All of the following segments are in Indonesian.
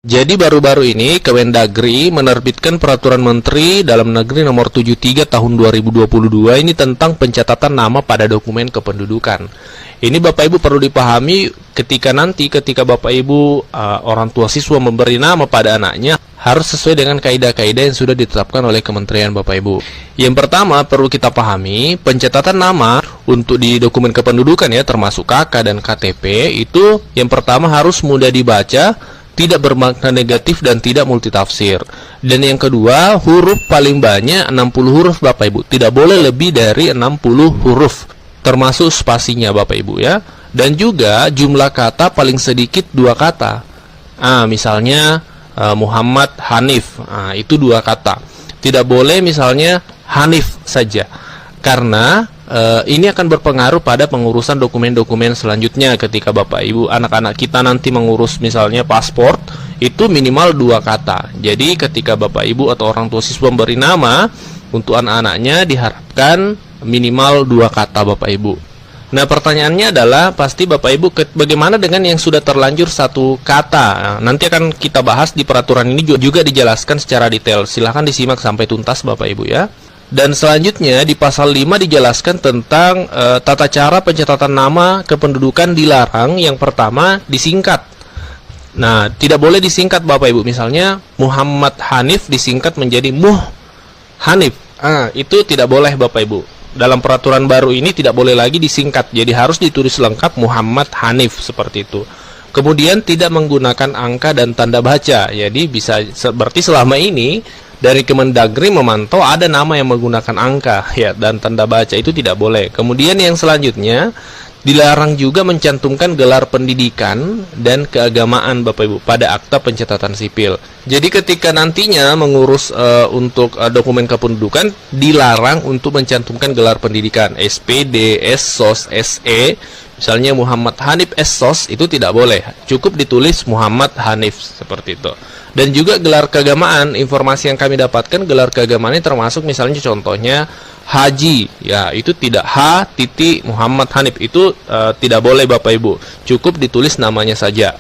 Jadi baru-baru ini Kemendagri menerbitkan Peraturan Menteri Dalam Negeri Nomor 73 Tahun 2022 ini tentang pencatatan nama pada dokumen kependudukan. Ini Bapak Ibu perlu dipahami ketika Bapak Ibu orang tua siswa memberi nama pada anaknya harus sesuai dengan kaidah-kaidah yang sudah ditetapkan oleh Kementerian Bapak Ibu. Yang pertama perlu kita pahami, pencatatan nama untuk di dokumen kependudukan ya, termasuk KK dan KTP itu yang pertama harus mudah dibaca, tidak bermakna negatif dan tidak multitafsir. Dan yang kedua, huruf paling banyak 60 huruf Bapak Ibu. Tidak boleh lebih dari 60 huruf, termasuk spasinya Bapak Ibu ya. Dan juga jumlah kata paling sedikit 2 kata. Misalnya Muhammad Hanif, itu 2 kata. Tidak boleh misalnya Hanif saja, karena ini akan berpengaruh pada pengurusan dokumen-dokumen selanjutnya ketika Bapak Ibu anak-anak kita nanti mengurus misalnya paspor, itu minimal 2 kata. Jadi ketika Bapak Ibu atau orang tua siswa memberi nama untuk anak-anaknya diharapkan minimal 2 kata Bapak Ibu. Nah pertanyaannya adalah pasti Bapak Ibu bagaimana dengan yang sudah terlanjur 1 kata. Nanti akan kita bahas di peraturan ini juga dijelaskan secara detail. Silahkan disimak sampai tuntas Bapak Ibu ya. Dan selanjutnya di pasal 5 dijelaskan tentang tata cara pencatatan nama kependudukan dilarang. Yang pertama disingkat. Nah, tidak boleh disingkat Bapak Ibu. Misalnya Muhammad Hanif disingkat menjadi Muh Hanif. Itu tidak boleh Bapak Ibu. Dalam peraturan baru ini tidak boleh lagi disingkat. Jadi harus ditulis lengkap Muhammad Hanif seperti itu. Kemudian tidak menggunakan angka dan tanda baca. Jadi bisa berarti selama ini dari Kemendagri memantau ada nama yang menggunakan angka ya dan tanda baca, itu tidak boleh. Kemudian yang selanjutnya dilarang juga mencantumkan gelar pendidikan dan keagamaan Bapak Ibu pada akta pencatatan sipil. Jadi ketika nantinya mengurus untuk dokumen kependudukan dilarang untuk mencantumkan gelar pendidikan SPD, SSOS, SE. Misalnya Muhammad Hanif SSOS itu tidak boleh, cukup ditulis Muhammad Hanif seperti itu. Dan juga gelar keagamaan, informasi yang kami dapatkan gelar keagamaan ini termasuk misalnya contohnya Haji, ya itu tidak Muhammad Hanif, itu tidak boleh Bapak Ibu, cukup ditulis namanya saja,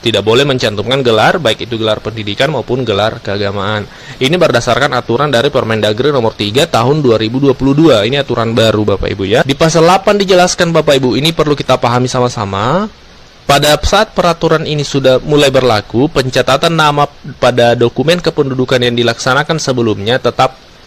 tidak boleh mencantumkan gelar baik itu gelar pendidikan maupun gelar keagamaan. Ini berdasarkan aturan dari Permendagri Nomor 3 Tahun 2022, ini aturan baru Bapak Ibu ya. Di pasal 8 dijelaskan Bapak Ibu, ini perlu kita pahami sama-sama. Pada saat peraturan ini sudah mulai berlaku, pencatatan nama pada dokumen kependudukan yang dilaksanakan sebelumnya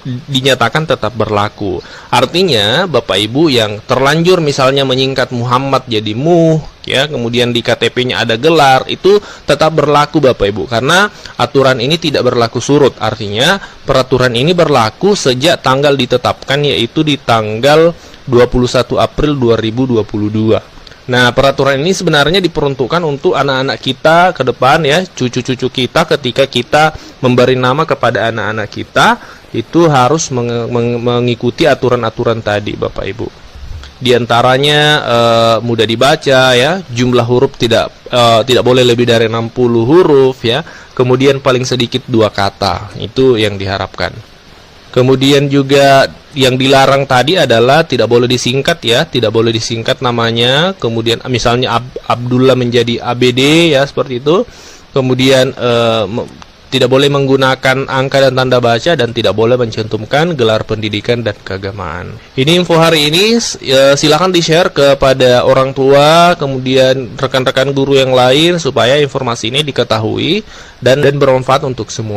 dinyatakan tetap berlaku. Artinya Bapak Ibu yang terlanjur misalnya menyingkat Muhammad jadi Muh ya, kemudian di KTP-nya ada gelar, itu tetap berlaku Bapak Ibu, karena aturan ini tidak berlaku surut. Artinya peraturan ini berlaku sejak tanggal ditetapkan, yaitu di tanggal 21 April 2022. Nah, peraturan ini sebenarnya diperuntukkan untuk anak-anak kita ke depan ya, cucu-cucu kita. Ketika kita memberi nama kepada anak-anak kita, itu harus mengikuti aturan-aturan tadi Bapak Ibu. Di antaranya mudah dibaca ya, jumlah huruf tidak boleh lebih dari 60 huruf ya. Kemudian paling sedikit 2 kata. Itu yang diharapkan. Kemudian juga yang dilarang tadi adalah tidak boleh disingkat ya, tidak boleh disingkat namanya. Kemudian misalnya Abdullah menjadi ABD ya, seperti itu. Kemudian tidak boleh menggunakan angka dan tanda baca, dan tidak boleh mencantumkan gelar pendidikan dan keagamaan. Ini info hari ini, silakan di-share kepada orang tua, kemudian rekan-rekan guru yang lain supaya informasi ini diketahui dan bermanfaat untuk semua.